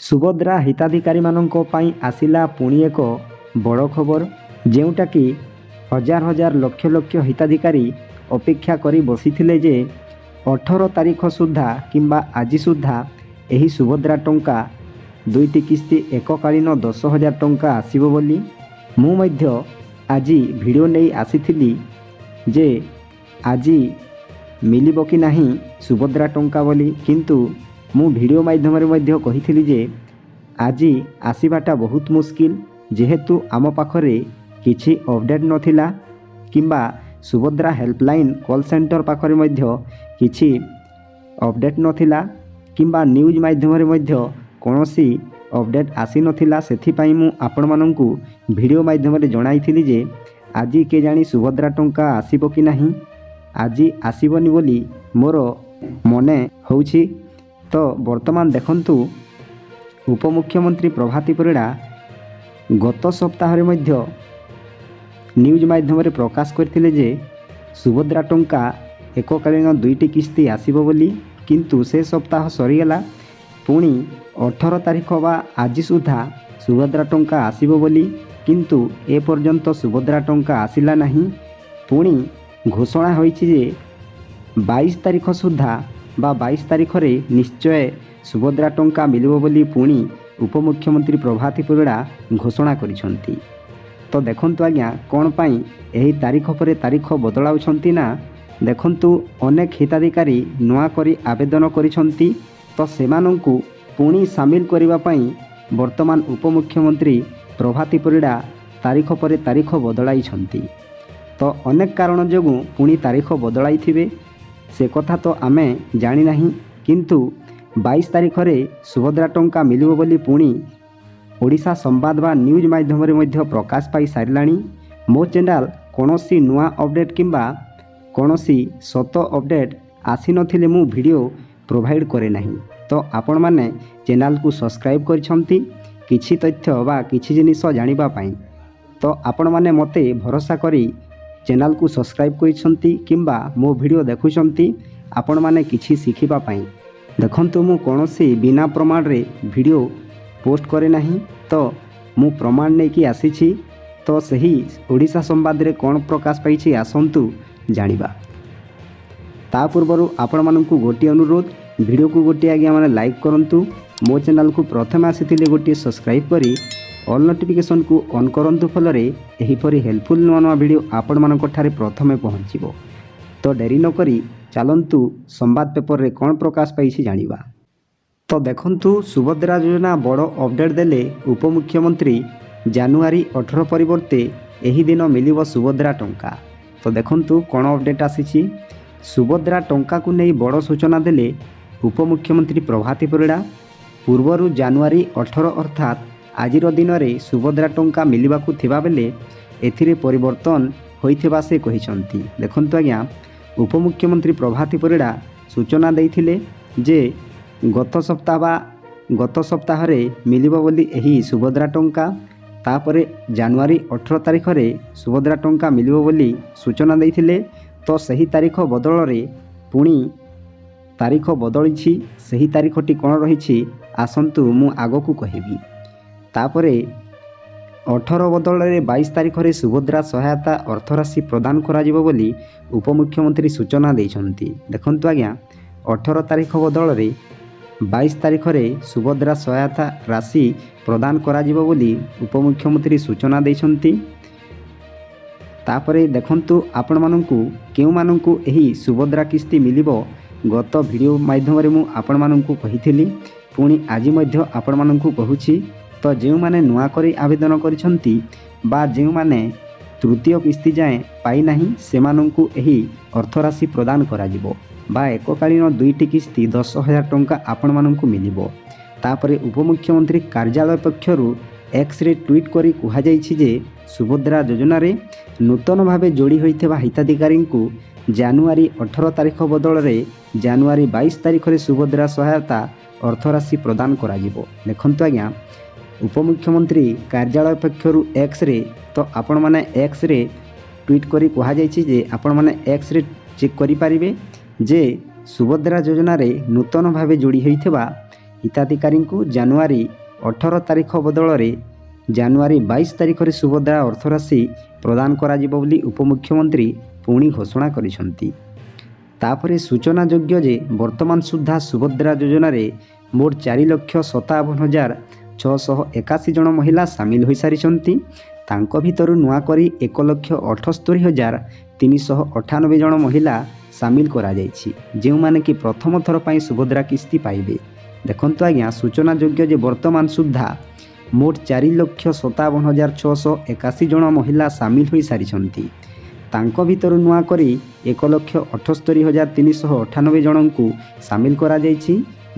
ସୁଭଦ୍ରା ହିତାଧିକାରୀମାନଙ୍କ ପାଇଁ ଆସିଲା ପୁଣି ଏକ ବଡ଼ ଖବର, ଯେଉଁଟାକି ହଜାର ହଜାର ଲକ୍ଷ ଲକ୍ଷ ହିତାଧିକାରୀ ଅପେକ୍ଷା କରି ବସିଥିଲେ ଯେ 18 ତାରିଖ ସୁଦ୍ଧା କିମ୍ବା ଆଜି ସୁଦ୍ଧା ଏହି ସୁଭଦ୍ରା ଟଙ୍କା ଦୁଇଟି କିସ୍ତି ଏକକାଳୀନ 10,000 ଟଙ୍କା ଆସିବ ବୋଲି। ମୁଁ ମଧ୍ୟ ଆଜି ଭିଡ଼ିଓ ନେଇ ଆସିଥିଲି ଯେ ଆଜି ମିଳିବ କି ନାହିଁ ସୁଭଦ୍ରା ଟଙ୍କା ବୋଲି, କିନ୍ତୁ ମୁଁ ଭିଡ଼ିଓ ମାଧ୍ୟମରେ ମଧ୍ୟ କହିଥିଲି ଯେ ଆଜି ଆସିବାଟା ବହୁତ ମୁସ୍କିଲ, ଯେହେତୁ ଆମ ପାଖରେ କିଛି ଅପଡ଼େଟ୍ ନଥିଲା କିମ୍ବା ସୁଭଦ୍ରା ହେଲ୍ପଲାଇନ୍ କଲ୍ ସେଣ୍ଟର ପାଖରେ ମଧ୍ୟ କିଛି ଅପଡ଼େଟ୍ ନଥିଲା କିମ୍ବା ନ୍ୟୁଜ୍ ମାଧ୍ୟମରେ ମଧ୍ୟ କୌଣସି ଅପଡ଼େଟ୍ ଆସିନଥିଲା। ସେଥିପାଇଁ ମୁଁ ଆପଣମାନଙ୍କୁ ଭିଡ଼ିଓ ମାଧ୍ୟମରେ ଜଣାଇଥିଲି ଯେ ଆଜି କେଜାଣି ସୁଭଦ୍ରା ଟଙ୍କା ଆସିବ କି ନାହିଁ, ଆଜି ଆସିବନି ବୋଲି ମୋର ମନେ ହେଉଛି। ତ ବର୍ତ୍ତମାନ ଦେଖନ୍ତୁ, ଉପମୁଖ୍ୟମନ୍ତ୍ରୀ ପ୍ରଭାତୀ ପରିଡ଼ା ଗତ ସପ୍ତାହରେ ମଧ୍ୟ ନ୍ୟୁଜ୍ ମାଧ୍ୟମରେ ପ୍ରକାଶ କରିଥିଲେ ଯେ ସୁଭଦ୍ରା ଟଙ୍କା ଏକକାଳୀନ 2ଟି କିସ୍ତି ଆସିବ ବୋଲି, କିନ୍ତୁ ସେ ସପ୍ତାହ ସରିଗଲା, ପୁଣି 18 ତାରିଖ ବା ଆଜି ସୁଦ୍ଧା ସୁଭଦ୍ରା ଟଙ୍କା ଆସିବ ବୋଲି, କିନ୍ତୁ ଏପର୍ଯ୍ୟନ୍ତ ସୁଭଦ୍ରା ଟଙ୍କା ଆସିଲା ନାହିଁ। ପୁଣି ଘୋଷଣା ହୋଇଛି ଯେ 22 ତାରିଖ ସୁଦ୍ଧା ବା 22 ତାରିଖରେ ନିଶ୍ଚୟ ସୁଭଦ୍ରା ଟଙ୍କା ମିଳିବ ବୋଲି ପୁଣି ଉପମୁଖ୍ୟମନ୍ତ୍ରୀ ପ୍ରଭାତୀ ପରିଡ଼ା ଘୋଷଣା କରିଛନ୍ତି। ତ ଦେଖନ୍ତୁ ଆଜ୍ଞା, କ'ଣ ପାଇଁ ଏହି ତାରିଖ ପରେ ତାରିଖ ବଦଳାଉଛନ୍ତି ନା, ଦେଖନ୍ତୁ ଅନେକ ହିତାଧିକାରୀ ନୂଆ କରି ଆବେଦନ କରିଛନ୍ତି, ତ ସେମାନଙ୍କୁ ପୁଣି ସାମିଲ କରିବା ପାଇଁ ବର୍ତ୍ତମାନ ଉପମୁଖ୍ୟମନ୍ତ୍ରୀ ପ୍ରଭାତୀ ପରିଡ଼ା ତାରିଖ ପରେ ତାରିଖ ବଦଳାଇଛନ୍ତି। ତ ଅନେକ କାରଣ ଯୋଗୁଁ ପୁଣି ତାରିଖ ବଦଳାଇଥିବେ, ସେ କଥା ତ ଆମେ ଜାଣିନାହିଁ, କିନ୍ତୁ 22 ତାରିଖରେ ସୁଭଦ୍ରା ଟଙ୍କା ମିଳିବ ବୋଲି ପୁଣି ଓଡ଼ିଶା ସମ୍ବାଦ ବା ନ୍ୟୁଜ୍ ମାଧ୍ୟମରେ ମଧ୍ୟ ପ୍ରକାଶ ପାଇସାରିଲାଣି। ମୋ ଚ୍ୟାନେଲ୍ କୌଣସି ନୂଆ ଅପଡ଼େଟ୍ କିମ୍ବା କୌଣସି ସତ ଅପଡ଼େଟ୍ ଆସିନଥିଲେ ମୁଁ ଭିଡ଼ିଓ ପ୍ରୋଭାଇଡ଼ କରେ ନାହିଁ। ତ ଆପଣମାନେ ଚ୍ୟାନେଲକୁ ସବସ୍କ୍ରାଇବ୍ କରିଛନ୍ତି କିଛି ତଥ୍ୟ ବା କିଛି ଜିନିଷ ଜାଣିବା ପାଇଁ। ତ ଆପଣମାନେ ମୋତେ ଭରସା କରି ଚ୍ୟାନେଲକୁ ସବସ୍କ୍ରାଇବ୍ କରିଛନ୍ତି କିମ୍ବା ମୋ ଭିଡ଼ିଓ ଦେଖୁଛନ୍ତି ଆପଣମାନେ କିଛି ଶିଖିବା ପାଇଁ। ଦେଖନ୍ତୁ, ମୁଁ କୌଣସି ବିନା ପ୍ରମାଣରେ ଭିଡ଼ିଓ ପୋଷ୍ଟ କରେ ନାହିଁ, ତ ମୁଁ ପ୍ରମାଣ ନେଇକି ଆସିଛି। ତ ସେହି ଓଡ଼ିଶା ସମ୍ବାଦରେ କ'ଣ ପ୍ରକାଶ ପାଇଛି ଆସନ୍ତୁ ଜାଣିବା। ତା ପୂର୍ବରୁ ଆପଣମାନଙ୍କୁ ଗୋଟିଏ ଅନୁରୋଧ, ଭିଡ଼ିଓକୁ ଗୋଟିଏ ଆଜ୍ଞା ମାନେ ଲାଇକ୍ କରନ୍ତୁ, ମୋ ଚ୍ୟାନେଲକୁ ପ୍ରଥମେ ଆସିଥିଲେ ଗୋଟିଏ ସବସ୍କ୍ରାଇବ୍ କରି ଅଲ୍ ନୋଟିଫିକେସନ୍କୁ ଅନ୍ କରନ୍ତୁ, ଫଳରେ ଏହିପରି ହେଲ୍ପଫୁଲ୍ ନୂଆ ନୂଆ ଭିଡ଼ିଓ ଆପଣମାନଙ୍କ ଠାରେ ପ୍ରଥମେ ପହଞ୍ଚିବ। ତ ଡେରି ନକରି ଚାଲନ୍ତୁ ସମ୍ବାଦ ପେପରରେ କ'ଣ ପ୍ରକାଶ ପାଇଛି ଜାଣିବା। ତ ଦେଖନ୍ତୁ, ସୁଭଦ୍ରା ଯୋଜନା ବଡ଼ ଅପଡ଼େଟ୍ ଦେଲେ ଉପମୁଖ୍ୟମନ୍ତ୍ରୀ। ଜାନୁଆରୀ 18 ପରିବର୍ତ୍ତେ ଏହି ଦିନ ମିଳିବ ସୁଭଦ୍ରା ଟଙ୍କା। ତ ଦେଖନ୍ତୁ କ'ଣ ଅପଡ଼େଟ୍ ଆସିଛି। ସୁଭଦ୍ରା ଟଙ୍କାକୁ ନେଇ ବଡ଼ ସୂଚନା ଦେଲେ ଉପମୁଖ୍ୟମନ୍ତ୍ରୀ ପ୍ରଭାତୀ ପରିଡ଼ା। ପୂର୍ବରୁ ଜାନୁଆରୀ 18 ଅର୍ଥାତ୍ ଆଜିର ଦିନରେ ସୁଭଦ୍ରା ଟଙ୍କା ମିଳିବାକୁ ଥିବାବେଳେ ଏଥିରେ ପରିବର୍ତ୍ତନ ହୋଇଥିବା ସେ କହିଛନ୍ତି। ଦେଖନ୍ତୁ ଆଜ୍ଞା, ଉପମୁଖ୍ୟମନ୍ତ୍ରୀ ପ୍ରଭାତୀ ପରିଡ଼ା ସୂଚନା ଦେଇଥିଲେ ଯେ ଗତ ସପ୍ତାହରେ ମିଳିବ ବୋଲି ଏହି ସୁଭଦ୍ରା ଟଙ୍କା, ତାପରେ ଜାନୁଆରୀ 18 ତାରିଖରେ ସୁଭଦ୍ରା ଟଙ୍କା ମିଳିବ ବୋଲି ସୂଚନା ଦେଇଥିଲେ। ତ ସେହି ତାରିଖ ବଦଳରେ ପୁଣି ତାରିଖ ବଦଳିଛି। ସେହି ତାରିଖଟି କ'ଣ ରହିଛି ଆସନ୍ତୁ ମୁଁ ଆଗକୁ କହିବି। ତାପରେ 18 ବଦଳରେ 22 ତାରିଖରେ ସୁଭଦ୍ରା ସହାୟତା ଅର୍ଥରାଶି ପ୍ରଦାନ କରାଯିବ ବୋଲି ଉପମୁଖ୍ୟମନ୍ତ୍ରୀ ସୂଚନା ଦେଇଛନ୍ତି। ଦେଖନ୍ତୁ ଆଜ୍ଞା, 18 ତାରିଖ ବଦଳରେ 22 ତାରିଖରେ ସୁଭଦ୍ରା ସହାୟତା ରାଶି ପ୍ରଦାନ କରାଯିବ ବୋଲି ଉପମୁଖ୍ୟମନ୍ତ୍ରୀ ସୂଚନା ଦେଇଛନ୍ତି। ତାପରେ ଦେଖନ୍ତୁ ଆପଣମାନଙ୍କୁ କେଉଁମାନଙ୍କୁ ଏହି ସୁଭଦ୍ରା କିସ୍ତି ମିଳିବ, ଗତ ଭିଡ଼ିଓ ମାଧ୍ୟମରେ ମୁଁ ଆପଣମାନଙ୍କୁ କହିଥିଲି, ପୁଣି ଆଜି ମଧ୍ୟ ଆପଣମାନଙ୍କୁ କହୁଛି। ତ ଯେଉଁମାନେ ନୂଆ କରି ଆବେଦନ କରିଛନ୍ତି ବା ଯେଉଁମାନେ ତୃତୀୟ କିସ୍ତି ଯାଏଁ ପାଇନାହିଁ ସେମାନଙ୍କୁ ଏହି ଅର୍ଥରାଶି ପ୍ରଦାନ କରାଯିବ ବା ଏକକାଳୀନ 2ଟି କିସ୍ତି 10,000 ଟଙ୍କା ଆପଣମାନଙ୍କୁ ମିଳିବ। ତାପରେ ଉପମୁଖ୍ୟମନ୍ତ୍ରୀ କାର୍ଯ୍ୟାଳୟ ପକ୍ଷରୁ ଏକ୍ସରେ ଟ୍ୱିଟ୍ କରି କୁହାଯାଇଛି ଯେ ସୁଭଦ୍ରା ଯୋଜନାରେ ନୂତନ ଭାବେ ଯୋଡ଼ି ହୋଇଥିବା ହିତାଧିକାରୀଙ୍କୁ ଜାନୁଆରୀ 18 ତାରିଖ ବଦଳରେ ଜାନୁଆରୀ 22 ତାରିଖରେ ସୁଭଦ୍ରା ସହାୟତା ଅର୍ଥରାଶି ପ୍ରଦାନ କରାଯିବ। ଦେଖନ୍ତୁ ଆଜ୍ଞା, ଉପମୁଖ୍ୟମନ୍ତ୍ରୀ କାର୍ଯ୍ୟାଳୟ ପକ୍ଷରୁ ଏକ୍ସରେ, ତ ଆପଣମାନେ ଏକ୍ସରେ ଟ୍ୱିଟ୍ କରି କୁହାଯାଇଛି ଯେ ଆପଣମାନେ ଏକ୍ସରେ ଚେକ୍ କରିପାରିବେ ଯେ ସୁଭଦ୍ରା ଯୋଜନାରେ ନୂତନ ଭାବେ ଯୋଡ଼ି ହୋଇଥିବା ହିତାଧିକାରୀଙ୍କୁ ଜାନୁଆରୀ 18 ତାରିଖ ବଦଳରେ ଜାନୁଆରୀ 22 ତାରିଖରେ ସୁଭଦ୍ରା ଅର୍ଥରାଶି ପ୍ରଦାନ କରାଯିବ ବୋଲି ଉପମୁଖ୍ୟମନ୍ତ୍ରୀ ପୁଣି ଘୋଷଣା କରିଛନ୍ତି। ତାପରେ ସୂଚନାଯୋଗ୍ୟ ଯେ ବର୍ତ୍ତମାନ ସୁଦ୍ଧା ସୁଭଦ୍ରା ଯୋଜନାରେ ମୋଟ 4,57,681 ଜଣ ମହିଳା ସାମିଲ ହୋଇସାରିଛନ୍ତି। ତାଙ୍କ ଭିତରୁ ନୂଆକରି 1,78,398 ଜଣ ମହିଳା ସାମିଲ କରାଯାଇଛି, ଯେଉଁମାନେ କି ପ୍ରଥମ ଥର ପାଇଁ ସୁଭଦ୍ରା କିସ୍ତି ପାଇବେ। ଦେଖନ୍ତୁ ଆଜ୍ଞା, ସୂଚନାଯୋଗ୍ୟ ଯେ ବର୍ତ୍ତମାନ ସୁଦ୍ଧା ମୋଟ 4,57,681 ଜଣ ମହିଳା ସାମିଲ ହୋଇସାରିଛନ୍ତି। ତାଙ୍କ ଭିତରୁ ନୂଆକରି 1,78,398 ଜଣଙ୍କୁ ସାମିଲ କରାଯାଇଛି,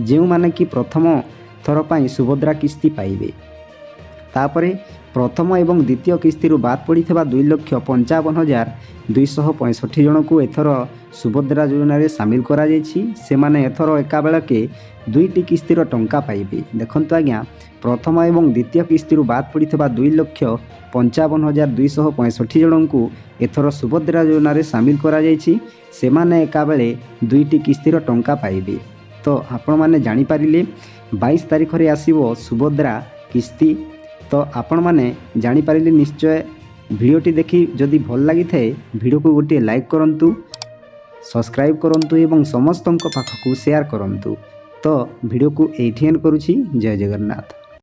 ଯେଉଁମାନେ କି ପ୍ରଥମ ଥର ପାଇଁ ସୁଭଦ୍ରା କିସ୍ତି ପାଇବେ। ତାପରେ ପ୍ରଥମ ଏବଂ ଦ୍ୱିତୀୟ କିସ୍ତିରୁ ବାଦ ପଡ଼ିଥିବା 2,55,265 ଜଣଙ୍କୁ ଏଥର ସୁଭଦ୍ରା ଯୋଜନାରେ ସାମିଲ କରାଯାଇଛି। ସେମାନେ ଏଥର ଏକାବେଳକେ 2ଟି କିସ୍ତିର ଟଙ୍କା ପାଇବେ। ଦେଖନ୍ତୁ ଆଜ୍ଞା, ପ୍ରଥମ ଏବଂ ଦ୍ୱିତୀୟ କିସ୍ତିରୁ ବାଦ ପଡ଼ିଥିବା 2,55,265 ଜଣଙ୍କୁ ଏଥର ସୁଭଦ୍ରା ଯୋଜନାରେ ସାମିଲ କରାଯାଇଛି। ସେମାନେ ଏକାବେଳେ 2ଟି କିସ୍ତିର ଟଙ୍କା ପାଇବେ। ତ ଆପଣମାନେ ଜାଣିପାରିଲେ 22 ତାରିଖରେ ଆସିବ ସୁଭଦ୍ରା କିସ୍ତି। ତ ଆପଣମାନେ ଜାଣିପାରିଲେ ନିଶ୍ଚୟ। ଭିଡ଼ିଓଟି ଦେଖି ଯଦି ଭଲ ଲାଗିଥାଏ ଭିଡ଼ିଓକୁ ଗୋଟିଏ ଲାଇକ୍ କରନ୍ତୁ, ସବସ୍କ୍ରାଇବ୍ କରନ୍ତୁ ଏବଂ ସମସ୍ତଙ୍କ ପାଖକୁ ସେୟାର କରନ୍ତୁ। ତ ଭିଡ଼ିଓକୁ ଏଇଠି ଏଣ୍ଡ କରୁଛି। ଜୟ ଜଗନ୍ନାଥ।